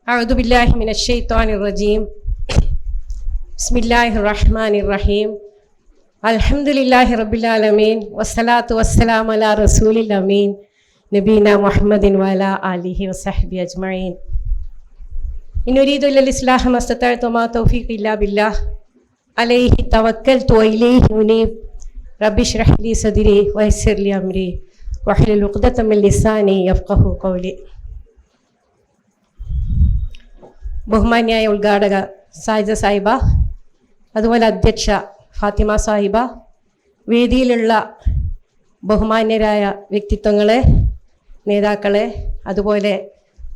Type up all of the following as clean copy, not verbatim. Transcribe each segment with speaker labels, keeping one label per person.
Speaker 1: أعوذ بالله من الشيطان الرجيم بسم الله الرحمن الرحيم الحمد لله رب العالمين والصلاة والسلام على رسول الأمين نبينا محمد وعلى آله وصحبه أجمعين إن أريد إلا الإصلاح ما استطعت وما توفيقي إلا بالله عليه توكلت وإليه أنيب رب اشرح لي صدري ويسر لي أمري واحلل عقدة من لساني يفقهوا قولي. ബഹുമാന്യായ ഉദ്ഘാടക സായിദ സാഹിബ, അതുപോലെ അധ്യക്ഷ ഫാത്തിമ സാഹിബ, വേദിയിലുള്ള ബഹുമാന്യരായ വ്യക്തിത്വങ്ങളെ, നേതാക്കളെ, അതുപോലെ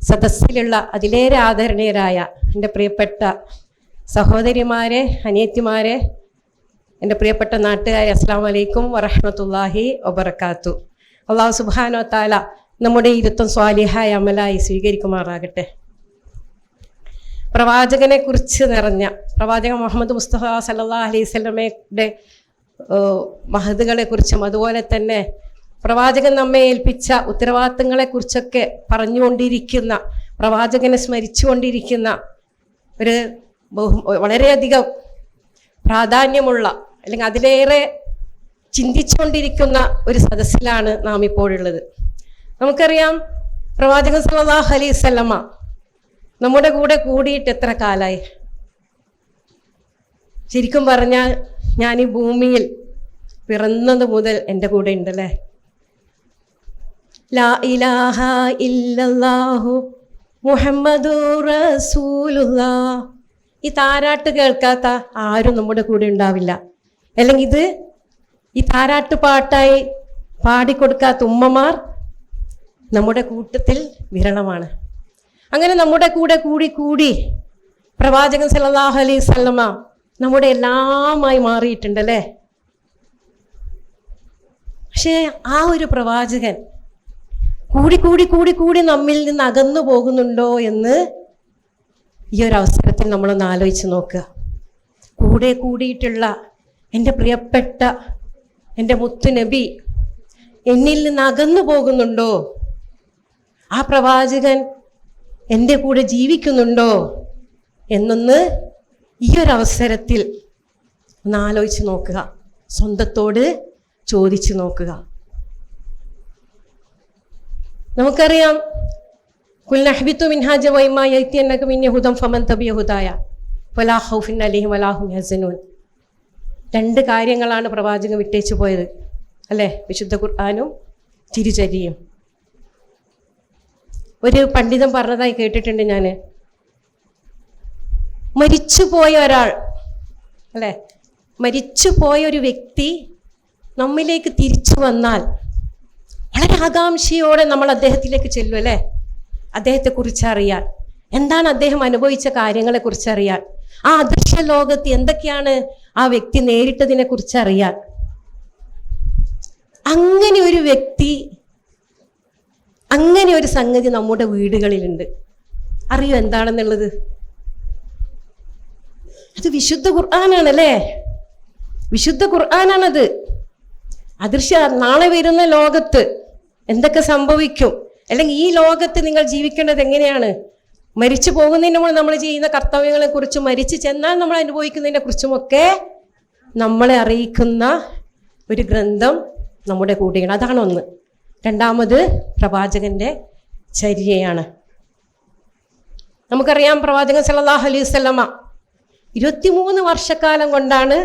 Speaker 1: സദസ്സിലുള്ള അതിലേറെ ആദരണീയരായ എൻ്റെ പ്രിയപ്പെട്ട സഹോദരിമാരെ, അനിയത്തിമാരെ, എൻ്റെ പ്രിയപ്പെട്ട നാട്ടുകാരെ, അസ്സലാമു അലൈക്കും വറഹ്മത്തുള്ളാഹി വബറകാതുഹു. അല്ലാഹു സുബ്ഹാനഹു വ തആല നമ്മുടെ ഇരുത്തം സ്വാലിഹായ അമലായി സ്വീകരിക്കുമാറാകട്ടെ. പ്രവാചകനെ കുറിച്ച് നിറഞ്ഞ പ്രവാചകൻ മുഹമ്മദ് മുസ്തഫ സല്ലല്ലാഹു അലൈഹി വസല്ലമയുടെ മഹതുകളെ കുറിച്ചും അതുപോലെ തന്നെ പ്രവാചകൻ നമ്മെ ഏൽപ്പിച്ച ഉത്തരവാദിത്തങ്ങളെ കുറിച്ചൊക്കെ പറഞ്ഞുകൊണ്ടിരിക്കുന്ന, പ്രവാചകനെ സ്മരിച്ചുകൊണ്ടിരിക്കുന്ന ഒരു വളരെയധികം പ്രാധാന്യമുള്ള അല്ലെങ്കിൽ അതിലേറെ ചിന്തിച്ചുകൊണ്ടിരിക്കുന്ന ഒരു സദസ്സിലാണ് നാം ഇപ്പോഴുള്ളത്. നമുക്കറിയാം, പ്രവാചകൻ സല്ലല്ലാഹു അലൈഹി വസല്ലമ നമ്മുടെ കൂടെ കൂടിയിട്ട് എത്ര കാലമായി? ശരിക്കും പറഞ്ഞാൽ ഞാൻ ഈ ഭൂമിയിൽ പിറന്നത് മുതൽ എൻ്റെ കൂടെ ഉണ്ടല്ലേ. ലാ ഇലാഹ ഇല്ലല്ലാഹു മുഹമ്മദുർ റസൂലുള്ളാഹ്. ഈ താരാട്ട് കേൾക്കാത്ത ആരും നമ്മുടെ കൂടെ ഉണ്ടാവില്ല. അല്ലെങ്കിൽ ഈ താരാട്ട് പാട്ടായി പാടിക്കൊടുക്കാത്ത ഉമ്മമാർ നമ്മുടെ കൂട്ടത്തിൽ വിരളമാണ്. അങ്ങനെ നമ്മുടെ കൂടെ കൂടി പ്രവാചകൻ സല്ലല്ലാഹു അലൈഹി വസല്ലമ നമ്മുടെ എല്ലാമായി മാറിയിട്ടുണ്ടല്ലേ. പക്ഷേ ആ ഒരു പ്രവാചകൻ കൂടി നമ്മിൽ നിന്ന് അകന്നു പോകുന്നുണ്ടോ എന്ന് ഈ ഒരു അവസരത്തിൽ നമ്മളൊന്ന് ആലോചിച്ച് നോക്കുക. കൂടെ കൂടിയിട്ടുള്ള എൻ്റെ പ്രിയപ്പെട്ട എൻ്റെ മുത്തു നബി എന്നിൽ നിന്ന് അകന്നു പോകുന്നുണ്ടോ? ആ പ്രവാചകൻ എൻ്റെ കൂടെ ജീവിക്കുന്നുണ്ടോ എന്നൊന്ന് ഈ ഒരു അവസരത്തിൽ ഒന്ന് ആലോചിച്ച് നോക്കുക, സ്വന്തത്തോട് ചോദിച്ചു നോക്കുക. നമുക്കറിയാം, കുൽനഹ്ബിത്തു മിൻഹാ ജവൈമാ യഅതിയന്നക മിൻ യഹൂദൻ ഫമൻ തബിയ ഹുദായ വലാ ഖൗഫുൻ അലൈഹിം വലാ ഹും യഹ്സനൂൻ. രണ്ട് കാര്യങ്ങളാണ് പ്രവാചകൻ വിട്ടേച്ചു പോയത് അല്ലേ? വിശുദ്ധ ഖുർആനും തിരുചര്യയും. ഒരു പണ്ഡിതൻ പറഞ്ഞതായി കേട്ടിട്ടുണ്ട് ഞാൻ. മരിച്ചുപോയ ഒരാൾ അല്ലേ, മരിച്ചുപോയ ഒരു വ്യക്തി നമ്മിലേക്ക് തിരിച്ചു വന്നാൽ വളരെ ആകാംക്ഷയോടെ നമ്മൾ അദ്ദേഹത്തിലേക്ക് ചെല്ലും അല്ലേ, അദ്ദേഹത്തെക്കുറിച്ച് അറിയാൻ, എന്താണ് അദ്ദേഹം അനുഭവിച്ച കാര്യങ്ങളെക്കുറിച്ച് അറിയാൻ, ആ അദൃശ്യ ലോകത്ത് എന്തൊക്കെയാണ് ആ വ്യക്തി നേരിട്ടതിനെ കുറിച്ച് അറിയാൻ. അങ്ങനെ ഒരു വ്യക്തി, അങ്ങനെ ഒരു സംഗതി നമ്മുടെ വീടുകളിലുണ്ട്. അറിയോ എന്താണെന്നുള്ളത്? അത് വിശുദ്ധ ഖുർആനാണല്ലേ, വിശുദ്ധ ഖുർആനാണത്. അദൃശ്യ നാളെ വരുന്ന ലോകത്ത് എന്തൊക്കെ സംഭവിക്കും, അല്ലെങ്കിൽ ഈ ലോകത്ത് നിങ്ങൾ ജീവിക്കേണ്ടത് എങ്ങനെയാണ്, മരിച്ചു പോകുന്നതിന് മുമ്പ് നമ്മൾ ചെയ്യുന്ന കർത്തവ്യങ്ങളെ കുറിച്ചും മരിച്ചു ചെന്നാൽ നമ്മൾ അനുഭവിക്കുന്നതിനെ കുറിച്ചുമൊക്കെ നമ്മളെ അറിയിക്കുന്ന ഒരു ഗ്രന്ഥം നമ്മുടെ കൂടെയാണ്. അതാണ് ഒന്ന്. രണ്ടാമത് പ്രവാചകന്റെ ചര്യയാണ്. നമുക്കറിയാം, പ്രവാചകൻ സല്ലല്ലാഹു അലൈഹി വസല്ലമ 23 വർഷക്കാലം കൊണ്ടാണ്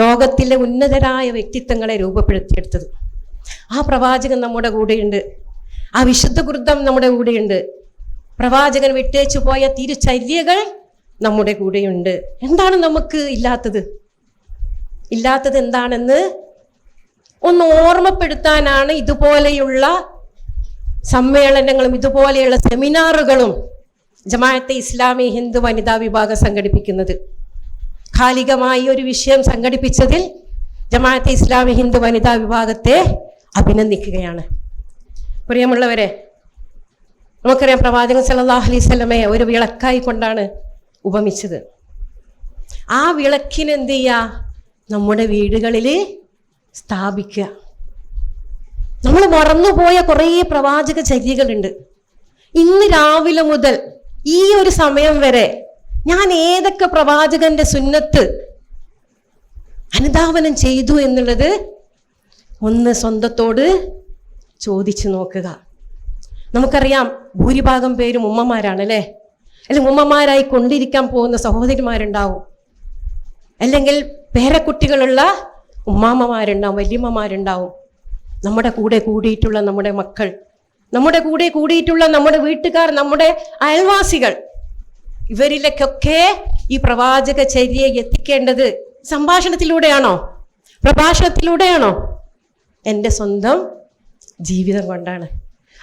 Speaker 1: ലോകത്തിലെ ഉന്നതരായ വ്യക്തിത്വങ്ങളെ രൂപപ്പെടുത്തിയെടുത്തത്. ആ പ്രവാചകൻ നമ്മുടെ കൂടെയുണ്ട്, ആ വിശുദ്ധ ഗ്രന്ഥം നമ്മുടെ കൂടെയുണ്ട്, പ്രവാചകൻ വിട്ടേച്ചു പോയ തിരുചര്യകൾ നമ്മുടെ കൂടെയുണ്ട്. എന്താണ് നമുക്ക് ഇല്ലാത്തത് എന്താണെന്ന് ഒന്ന് ഓർമ്മപ്പെടുത്താനാണ് ഇതുപോലെയുള്ള സമ്മേളനങ്ങളും ഇതുപോലെയുള്ള സെമിനാറുകളും ജമാഅത്തെ ഇസ്ലാമി ഹിന്ദു വനിതാ വിഭാഗം സംഘടിപ്പിക്കുന്നത്. കാലികമായി ഒരു വിഷയം സംഘടിപ്പിച്ചതിൽ ജമാഅത്തെ ഇസ്ലാമി ഹിന്ദു വനിതാ വിഭാഗത്തെ അഭിനന്ദിക്കുകയാണ്. പ്രിയമുള്ളവരെ, നമുക്കറിയാം, പ്രവാചകൻ സല്ലല്ലാഹു അലൈഹി വസല്ലമയെ ഒരു വിളക്കായി കൊണ്ടാണ് ഉപമിച്ചത്. ആ വിളക്കിന് എന്ത് ചെയ്യുക? നമ്മുടെ വീടുകളിൽ സ്ഥാപിക്കുക. നമ്മൾ മറന്നുപോയ കുറേ പ്രവാചക ചര്യകളുണ്ട്. ഇന്ന് രാവിലെ മുതൽ ഈ ഒരു സമയം വരെ ഞാൻ ഏതൊക്കെ പ്രവാചകന്റെ സുന്നത്ത് അനുധാവനം ചെയ്തു എന്നുള്ളത് ഒന്ന് സ്വന്തത്തോട് ചോദിച്ചു നോക്കുക. നമുക്കറിയാം ഭൂരിഭാഗം പേരും ഉമ്മമാരാണ് അല്ലേ? അല്ലെങ്കിൽ ഉമ്മമാരായി കൊണ്ടിരിക്കാൻ പോകുന്ന സഹോദരിമാരുണ്ടാവും, അല്ലെങ്കിൽ പേരക്കുട്ടികളുള്ള ഉമ്മാമ്മമാരുണ്ടാവും, വല്യമ്മമാരുണ്ടാവും. നമ്മുടെ കൂടെ കൂടിയിട്ടുള്ള നമ്മുടെ മക്കൾ, നമ്മുടെ കൂടെ കൂടിയിട്ടുള്ള നമ്മുടെ വീട്ടുകാർ, നമ്മുടെ അയൽവാസികൾ, ഇവരിലേക്കൊക്കെ ഈ പ്രവാചക ചര്യയെ എത്തിക്കേണ്ടത് സംഭാഷണത്തിലൂടെയാണോ, പ്രഭാഷണത്തിലൂടെയാണോ? എൻ്റെ സ്വന്തം ജീവിതം കൊണ്ടാണ്.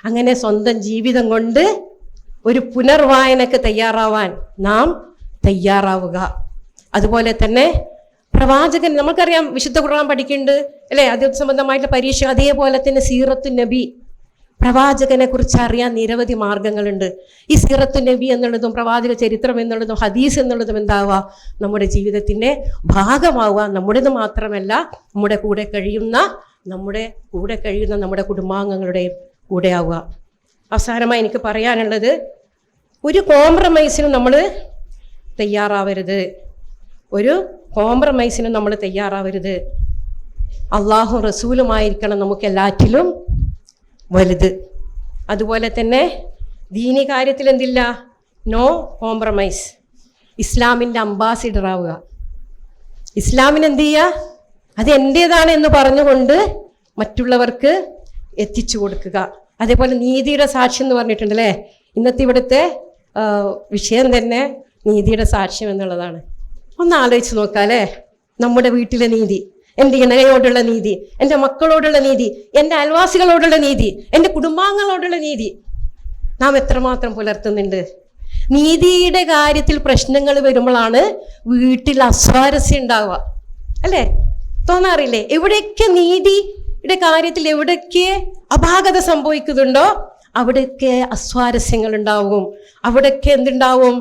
Speaker 1: അങ്ങനെ സ്വന്തം ജീവിതം കൊണ്ട് ഒരു പുനർവായനക്ക് തയ്യാറാവാൻ നാം തയ്യാറാവുക. അതുപോലെ തന്നെ പ്രവാചകൻ, നമുക്കറിയാം വിശുദ്ധ ഖുർആൻ പഠിക്കുന്നുണ്ട് അല്ലേ, അത് സംബന്ധമായിട്ടുള്ള പരീക്ഷ. അതേപോലെ തന്നെ സീറത്തു നബി, പ്രവാചകനെ കുറിച്ച് അറിയാൻ നിരവധി മാർഗങ്ങളുണ്ട്. ഈ സീറത്തു നബി എന്നുള്ളതും പ്രവാചക ചരിത്രം എന്നുള്ളതും ഹദീസ് എന്നുള്ളതും എന്താവുക, നമ്മുടെ ജീവിതത്തിൻ്റെ ഭാഗമാവുക. നമ്മുടേത് മാത്രമല്ല, നമ്മുടെ കൂടെ കഴിയുന്ന നമ്മുടെ കുടുംബാംഗങ്ങളുടെയും കൂടെ ആവുക. അവസാനമായി എനിക്ക് പറയാനുള്ളത്, ഒരു കോംപ്രമൈസിനും നമ്മൾ തയ്യാറാവരുത്. അള്ളാഹു റസൂലുമായിരിക്കണം നമുക്ക് എല്ലാറ്റിലും വലുത്. അതുപോലെ തന്നെ ദീനി കാര്യത്തിൽ എന്തില്ല, നോ കോംപ്രമൈസ്. ഇസ്ലാമിൻ്റെ അംബാസിഡർ ആവുക. ഇസ്ലാമിന് എന്ത് ചെയ്യുക, അത് എൻ്റേതാണ് എന്ന് പറഞ്ഞുകൊണ്ട് മറ്റുള്ളവർക്ക് എത്തിച്ചു കൊടുക്കുക. അതേപോലെ നീതിയുടെ സാക്ഷ്യം എന്ന് പറഞ്ഞിട്ടുണ്ടല്ലേ, ഇന്നത്തെ ഇവിടുത്തെ വിഷയം തന്നെ നീതിയുടെ സാക്ഷ്യം എന്നുള്ളതാണ്. ഒന്ന് ആലോചിച്ച് നോക്കാം അല്ലേ, നമ്മുടെ വീട്ടിലെ നീതി, എൻ്റെ ഇണയോടുള്ള നീതി, എൻ്റെ മക്കളോടുള്ള നീതി, എൻ്റെ അയൽവാസികളോടുള്ള നീതി, എൻ്റെ കുടുംബാംഗങ്ങളോടുള്ള നീതി നാം എത്രമാത്രം പുലർത്തുന്നുണ്ട്? നീതിയുടെ കാര്യത്തിൽ പ്രശ്നങ്ങൾ വരുമ്പോഴാണ് വീട്ടിൽ അസ്വാരസ്യം ഉണ്ടാവുക അല്ലേ? തോന്നാറില്ലേ? എവിടെയൊക്കെ നീതിയുടെ കാര്യത്തിൽ എവിടെയൊക്കെ അപാകത സംഭവിക്കുന്നുണ്ടോ അവിടെയൊക്കെ അസ്വാരസ്യങ്ങൾ ഉണ്ടാവും. അവിടെയൊക്കെ എന്തുണ്ടാവും?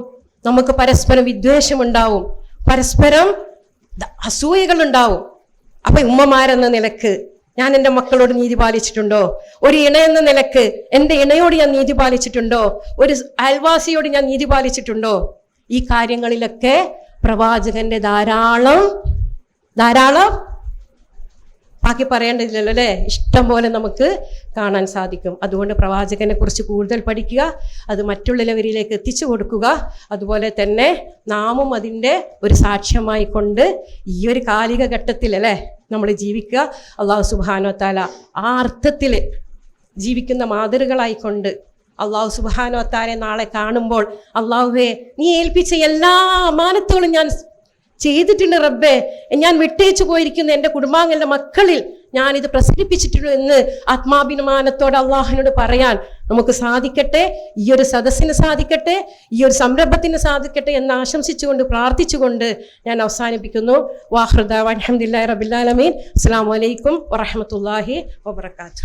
Speaker 1: നമുക്ക് പരസ്പരം വിദ്വേഷമുണ്ടാവും, പരസ്പരം അസൂയകൾ ഉണ്ടാവും. അപ്പൊ ഉമ്മമാരെന്ന നിലക്ക് ഞാൻ എൻ്റെ മക്കളോട് നീതി പാലിച്ചിട്ടുണ്ടോ? ഒരു ഇണ എന്ന നിലക്ക് എൻ്റെ ഇണയോട് ഞാൻ നീതി പാലിച്ചിട്ടുണ്ടോ? ഒരു അയൽവാസിയോട് ഞാൻ നീതി പാലിച്ചിട്ടുണ്ടോ? ഈ കാര്യങ്ങളിലൊക്കെ പ്രവാചകന്റെ ധാരാളം ബാക്കി പറയേണ്ടതില്ലല്ലോ അല്ലേ, ഇഷ്ടം പോലെ നമുക്ക് കാണാൻ സാധിക്കും. അതുകൊണ്ട് പ്രവാചകനെ കുറിച്ച് കൂടുതൽ പഠിക്കുക, അത് മറ്റുള്ളവരിലേക്ക് എത്തിച്ചു കൊടുക്കുക. അതുപോലെ തന്നെ നാമും അതിൻ്റെ ഒരു സാക്ഷ്യമായി കൊണ്ട് ഈ ഒരു കാലിക ഘട്ടത്തിൽ അല്ലേ നമ്മൾ ജീവിക്കുക. അള്ളാഹു സുബ്ഹാനഹു വ തആല ആ അർത്ഥത്തിൽ ജീവിക്കുന്ന മാതൃകളായിക്കൊണ്ട് അള്ളാഹു സുബ്ഹാനഹു വ തആല നാളെ കാണുമ്പോൾ, അള്ളാഹുവേ നീ ഏൽപ്പിച്ച എല്ലാ അമാനത്തുകളും ഞാൻ ചെയ്തിട്ടുണ്ട് റബ്ബേ, ഞാൻ വിട്ടേച്ചു പോയിരിക്കുന്ന എൻ്റെ കുടുംബാംഗങ്ങളുടെ മക്കളിൽ ഞാനിത് പ്രസരിപ്പിച്ചിട്ടുള്ളൂ എന്ന് ആത്മാഭിമാനത്തോടെ അള്ളാഹുവിനോട് പറയാൻ നമുക്ക് സാധിക്കട്ടെ. ഈ ഒരു സദസ്സിന് സാധിക്കട്ടെ, ഈ ഒരു സംരംഭത്തിന് സാധിക്കട്ടെ എന്ന് ആശംസിച്ചുകൊണ്ട് പ്രാർത്ഥിച്ചുകൊണ്ട് ഞാൻ അവസാനിപ്പിക്കുന്നു. വാഹൃദ അൽഹംദുലില്ലാഹി റബ്ബിൽ ആലമീൻ. അസ്സലാമു അലൈക്കും വറഹ്മത്തുള്ളാഹി വബറകാതുഹു.